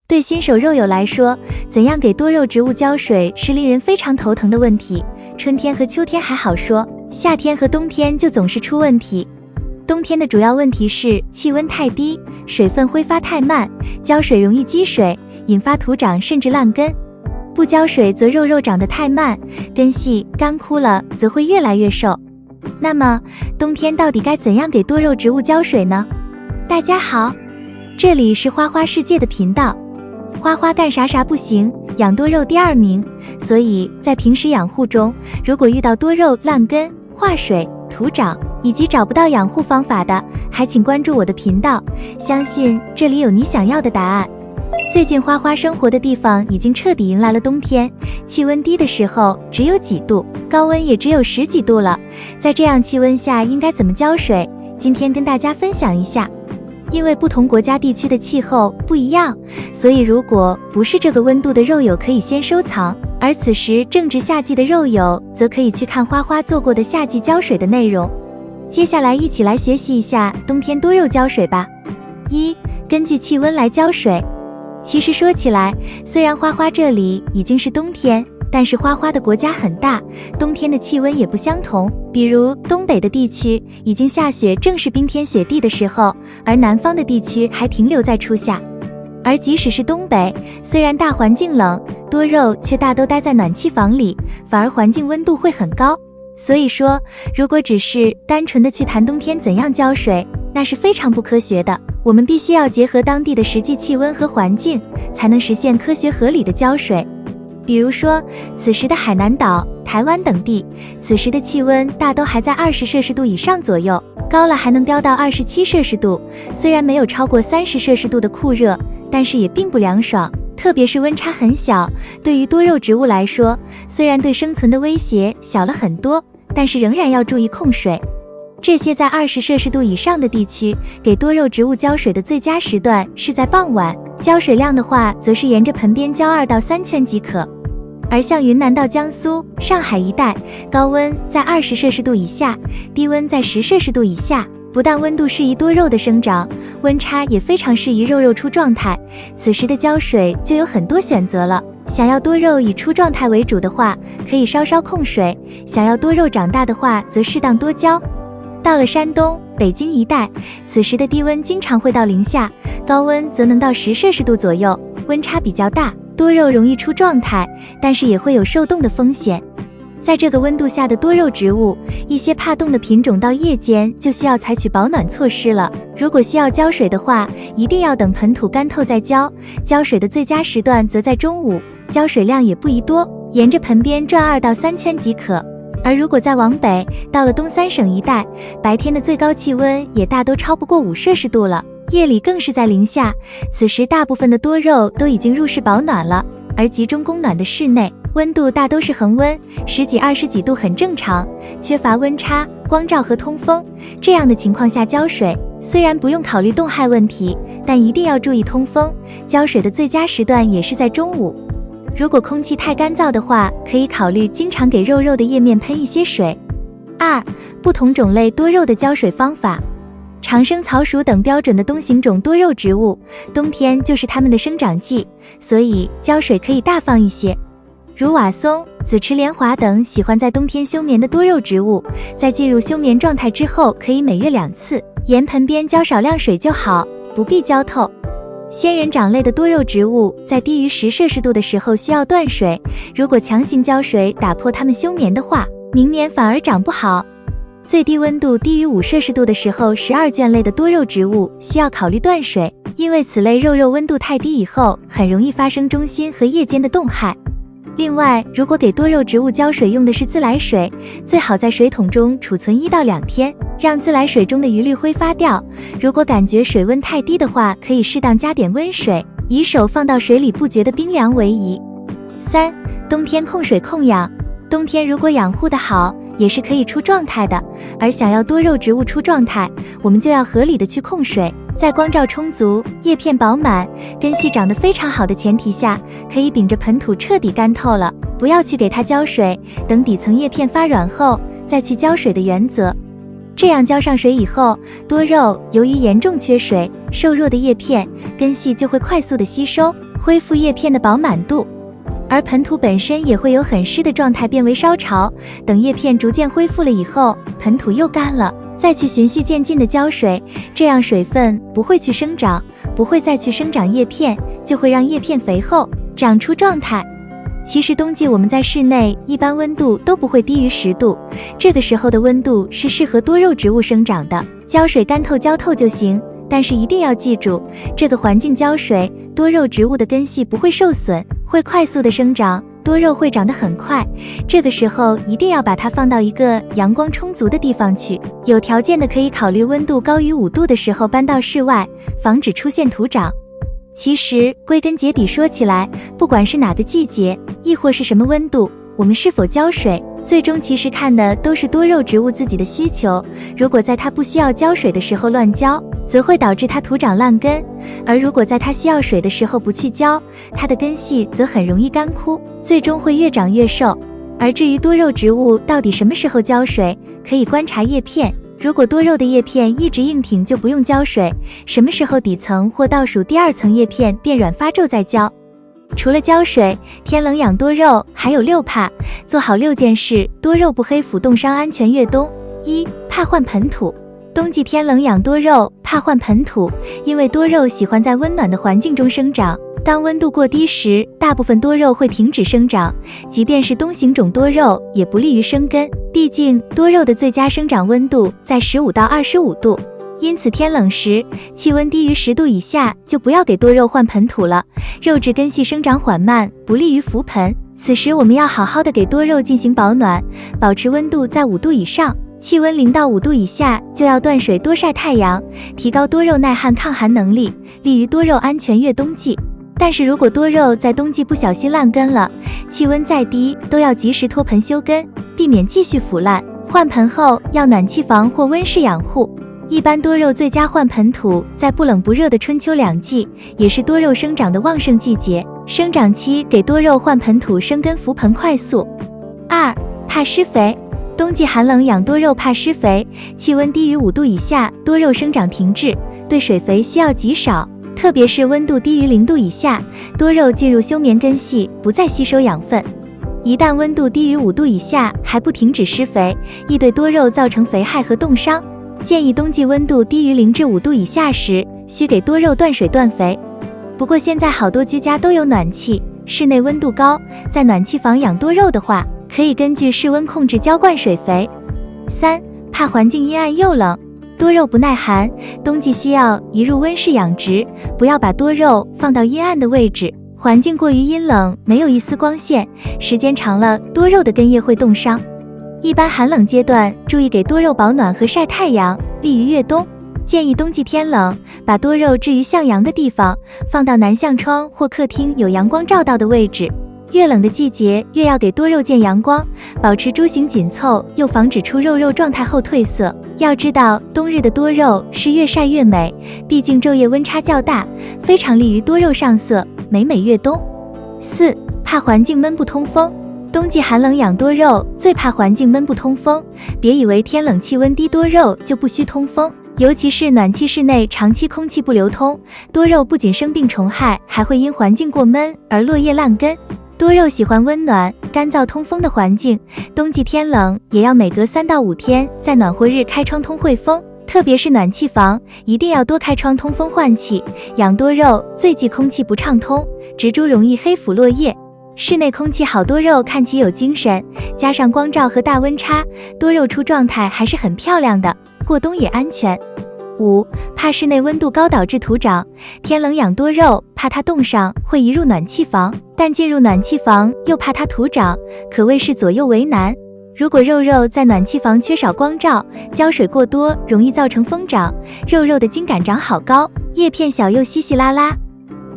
对新手肉友来说，怎样给多肉植物浇水是令人非常头疼的问题。春天和秋天还好说，夏天和冬天就总是出问题。冬天的主要问题是气温太低，水分挥发太慢，浇水容易积水，引发土长甚至烂根。不浇水则肉长得太慢，根系干枯了则会越来越瘦。那么冬天到底该怎样给多肉植物浇水呢？大家好，这里是花花世界的频道。花花干啥不行，养多肉第2名，所以在平时养护中，如果遇到多肉烂根、化水、土长以及找不到养护方法的，还请关注我的频道，相信这里有你想要的答案。最近花花生活的地方已经彻底迎来了冬天，气温低的时候只有几度，高温也只有10几度了。在这样气温下应该怎么浇水？今天跟大家分享一下。因为不同国家地区的气候不一样，所以如果不是这个温度的肉友可以先收藏，而此时正值夏季的肉友则可以去看花花做过的夏季浇水的内容。接下来一起来学习一下冬天多肉浇水吧。1. 根据气温来浇水。其实说起来，虽然花花这里已经是冬天，但是花花的国家很大，冬天的气温也不相同。比如东北的地区已经下雪，正是冰天雪地的时候，而南方的地区还停留在初夏。而即使是东北，虽然大环境冷，多肉却大都待在暖气房里，反而环境温度会很高。所以说，如果只是单纯的去谈冬天怎样浇水，那是非常不科学的。我们必须要结合当地的实际气温和环境，才能实现科学合理的浇水。比如说，此时的海南岛、台湾等地，此时的气温大都还在20摄氏度以上左右，高了还能飙到27摄氏度。虽然没有超过30摄氏度的酷热，但是也并不凉爽，特别是温差很小。对于多肉植物来说，虽然对生存的威胁小了很多，但是仍然要注意控水。这些在20摄氏度以上的地区，给多肉植物浇水的最佳时段是在傍晚，浇水量的话，则是沿着盆边浇2到3圈即可。而像云南到江苏、上海一带，高温在20摄氏度以下，低温在10摄氏度以下，不但温度适宜多肉的生长，温差也非常适宜肉出状态。此时的浇水就有很多选择了。想要多肉以出状态为主的话，可以稍稍控水；想要多肉长大的话，则适当多浇。到了山东、北京一带，此时的低温经常会到0下，高温则能到10摄氏度左右，温差比较大，多肉容易出状态，但是也会有受冻的风险。在这个温度下的多肉植物，一些怕冻的品种到夜间就需要采取保暖措施了。如果需要浇水的话，一定要等盆土干透再浇，浇水的最佳时段则在中午，浇水量也不宜多，沿着盆边转2到3圈即可。而如果再往北，到了东三省一带，白天的最高气温也大都超不过5摄氏度了，夜里更是在0下，此时大部分的多肉都已经入室保暖了，而集中供暖的室内，温度大都是恒温10几、20几度很正常，缺乏温差、光照和通风。这样的情况下浇水，虽然不用考虑冻害问题，但一定要注意通风。浇水的最佳时段也是在中午。如果空气太干燥的话，可以考虑经常给肉的叶面喷一些水。2. 不同种类多肉的浇水方法。长生草属等标准的冬行种多肉植物，冬天就是它们的生长季，所以浇水可以大放一些。如瓦松、紫池莲华等喜欢在冬天休眠的多肉植物，在进入休眠状态之后，可以每月2次，沿盆边浇少量水就好，不必浇透。仙人掌类的多肉植物在低于10摄氏度的时候需要断水，如果强行浇水打破它们休眠的话，明年反而长不好。最低温度低于5摄氏度的时候，12卷类的多肉植物需要考虑断水，因为此类肉温度太低以后，很容易发生中心和夜间的冻害。另外，如果给多肉植物浇水用的是自来水，最好在水桶中储存1到2天，让自来水中的余氯挥发掉。如果感觉水温太低的话，可以适当加点温水，以手放到水里不觉得冰凉为宜。3. 冬天控水控养。冬天如果养护得好，也是可以出状态的，而想要多肉植物出状态，我们就要合理的去控水。在光照充足、叶片饱满、根系长得非常好的前提下，可以秉着盆土彻底干透了，不要去给它浇水，等底层叶片发软后再去浇水的原则。这样浇上水以后，多肉由于严重缺水，瘦弱的叶片根系就会快速的吸收，恢复叶片的饱满度。而盆土本身也会由很湿的状态变为稍潮，等叶片逐渐恢复了以后，盆土又干了，再去循序渐进的浇水，这样水分不会去生长，不会再去生长叶片，就会让叶片肥厚，长出状态。其实冬季我们在室内一般温度都不会低于10度，这个时候的温度是适合多肉植物生长的，浇水干透浇透就行。但是一定要记住，这个环境浇水，多肉植物的根系不会受损，会快速的生长，多肉会长得很快。这个时候一定要把它放到一个阳光充足的地方去，有条件的可以考虑温度高于5度的时候搬到室外，防止出现土长。其实归根结底说起来，不管是哪个季节，亦或是什么温度，我们是否浇水，最终其实看的都是多肉植物自己的需求。如果在它不需要浇水的时候乱浇，则会导致它土长烂根；而如果在它需要水的时候不去浇，它的根系则很容易干枯，最终会越长越瘦。而至于多肉植物到底什么时候浇水，可以观察叶片。如果多肉的叶片一直硬挺，就不用浇水，什么时候底层或倒数第2层叶片变软发皱再浇。除了浇水，天冷养多肉还有6怕，做好6件事，多肉不黑腐冻伤安全越冬。1. 怕换盆土。冬季天冷养多肉，怕换盆土，因为多肉喜欢在温暖的环境中生长。当温度过低时，大部分多肉会停止生长，即便是冬型种多肉也不利于生根，毕竟多肉的最佳生长温度在15到25度。因此天冷时，气温低于10度以下就不要给多肉换盆土了，肉质根系生长缓慢，不利于浮盆。此时我们要好好的给多肉进行保暖，保持温度在5度以上，气温0到5度以下就要断水多晒太阳，提高多肉耐旱抗寒能力，利于多肉安全越冬季。但是如果多肉在冬季不小心烂根了，气温再低都要及时脱盆休根，避免继续腐烂。换盆后要暖气房或温室养护。一般多肉最佳换盆土在不冷不热的春秋2季，也是多肉生长的旺盛季节，生长期给多肉换盆土生根浮盆快速。2. 怕施肥。冬季寒冷养多肉怕施肥，气温低于5度以下，多肉生长停滞，对水肥需要极少。特别是温度低于0度以下，多肉进入休眠根系，不再吸收养分。一旦温度低于5度以下还不停止施肥，易对多肉造成肥害和冻伤。建议冬季温度低于0至5度以下时，需给多肉断水断肥。不过现在好多居家都有暖气，室内温度高，在暖气房养多肉的话，可以根据室温控制浇灌水肥。3. 怕环境阴暗又冷。多肉不耐寒，冬季需要移入温室养殖，不要把多肉放到阴暗的位置，环境过于阴冷，没有一丝光线，时间长了，多肉的根叶会冻伤。一般寒冷阶段，注意给多肉保暖和晒太阳，利于越冬。建议冬季天冷，把多肉置于向阳的地方，放到南向窗或客厅有阳光照到的位置。越冷的季节，越要给多肉见阳光，保持株形紧凑，又防止出肉状态后褪色。要知道，冬日的多肉是越晒越美，毕竟昼夜温差较大，非常利于多肉上色，美美越冬。4. 怕环境闷不通风。冬季寒冷养多肉，最怕环境闷不通风。别以为天冷气温低多肉就不需通风，尤其是暖气室内长期空气不流通，多肉不仅生病虫害，还会因环境过闷而落叶烂根。多肉喜欢温暖、干燥、通风的环境，冬季天冷也要每隔3到5天在暖和日开窗通汇风，特别是暖气房，一定要多开窗通风换气。养多肉最忌空气不畅通，植株容易黑腐落叶。室内空气好，多肉看起有精神，加上光照和大温差，多肉出状态还是很漂亮的，过冬也安全。5. 怕室内温度高导致土长。天冷养多肉，怕它冻上会移入暖气房，但进入暖气房又怕它土长，可谓是左右为难。如果肉在暖气房缺少光照，浇水过多，容易造成疯长，肉的茎秆长好高，叶片小又稀稀拉拉。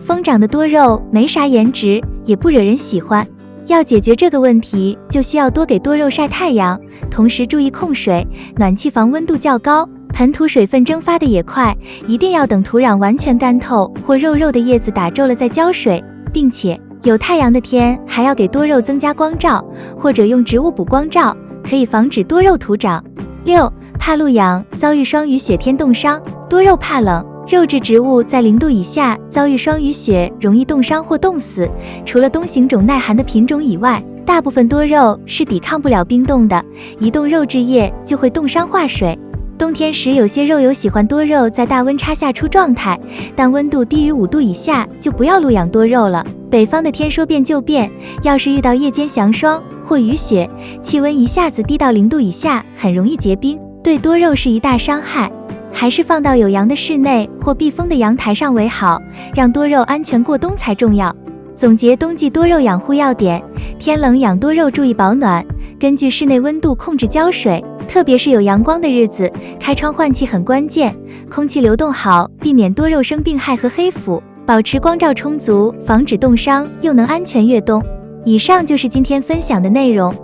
疯长的多肉没啥颜值，也不惹人喜欢。要解决这个问题，就需要多给多肉晒太阳，同时注意控水。暖气房温度较高，盆土水分蒸发的也快，一定要等土壤完全干透或肉的叶子打皱了再浇水，并且有太阳的天还要给多肉增加光照，或者用植物补光照，可以防止多肉土长。6. 怕露养，遭遇霜雨雪天冻伤。多肉怕冷，肉质植物在0度以下遭遇霜雨雪容易冻伤或冻死。除了冬行种耐寒的品种以外，大部分多肉是抵抗不了冰冻的，一冻肉质液就会冻伤化水。冬天时，有些肉友喜欢多肉在大温差下出状态，但温度低于5度以下就不要露养多肉了。北方的天说变就变，要是遇到夜间降霜或雨雪，气温一下子低到0度以下，很容易结冰，对多肉是一大伤害。还是放到有阳的室内或避风的阳台上为好，让多肉安全过冬才重要。总结冬季多肉养护要点：天冷养多肉注意保暖，根据室内温度控制浇水，特别是有阳光的日子，开窗换气很关键，空气流动好，避免多肉生病害和黑腐，保持光照充足，防止冻伤，又能安全越冬。以上就是今天分享的内容。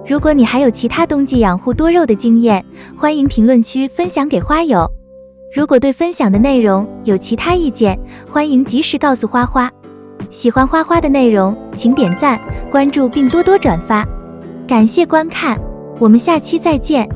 如果你还有其他冬季养护多肉的经验，欢迎评论区分享给花友。如果对分享的内容有其他意见，欢迎及时告诉花花。喜欢花花的内容，请点赞、关注并多多转发。感谢观看，我们下期再见。